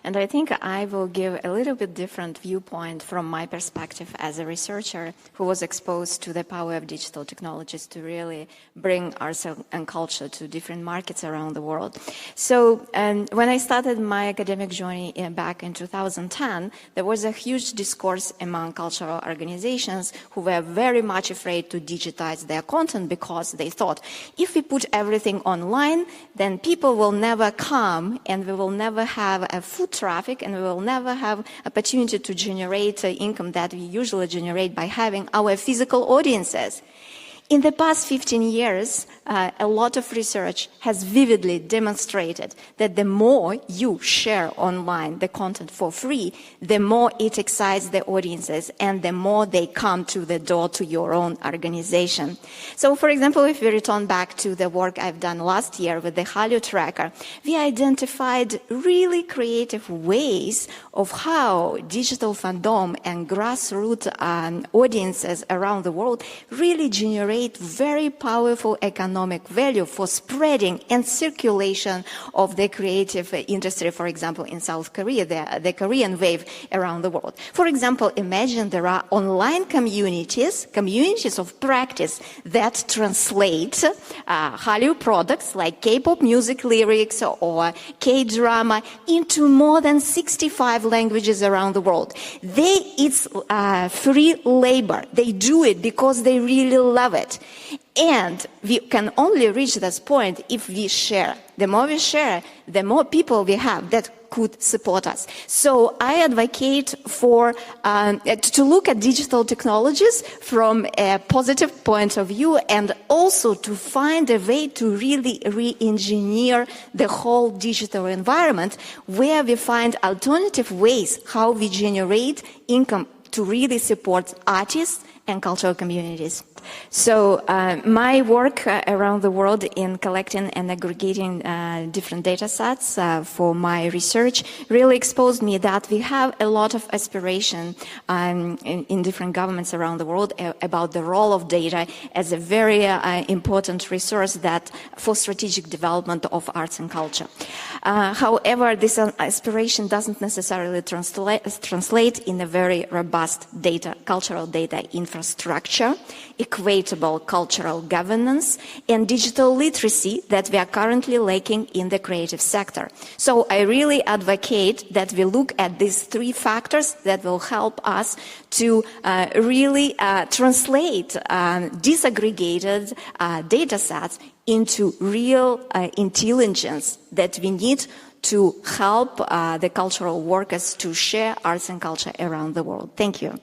And I think I will give a little bit different viewpoint from my perspective as a researcher who was exposed to the power of digital technologies to really bring arts and culture to different markets around the world. So when I started my academic journey back in 2010, there was a huge discourse among cultural organizations who were very much afraid to digitize their content because they thought, if we put everything online, then people will never come and we will never have a foot traffic and we will never have opportunity to generate income that we usually generate by having our physical audiences. In the past 15 years, a lot of research has vividly demonstrated that the more you share online the content for free, the more it excites the audiences and the more they come to the door to your own organization. So, for example, if we return back to the work I've done last year with the Hallyu Tracker, we identified really creative ways of how digital fandom and grassroots audiences around the world really generate very powerful economic value for spreading and circulation of the creative industry, for example, in South Korea, the Korean wave around the world. For example, imagine there are online communities of practice that translate Hallyu products like K-pop music lyrics or K-drama into more than 65 languages around the world. It's free labor. They do it because they really love it. And we can only reach this point if we share. The more we share, the more people we have that could support us. So I advocate for to look at digital technologies from a positive point of view and also to find a way to really re-engineer the whole digital environment where we find alternative ways how we generate income to really support artists and cultural communities. So my work around the world in collecting and aggregating different data sets for my research really exposed me that we have a lot of aspiration in different governments around the world about the role of data as a very important resource that for strategic development of arts and culture. However, this aspiration doesn't necessarily translate in a very robust cultural data infrastructure, equitable cultural governance, and digital literacy that we are currently lacking in the creative sector. So I really advocate that we look at these three factors that will help us to really translate disaggregated data sets into real intelligence that we need to help the cultural workers to share arts and culture around the world. Thank you.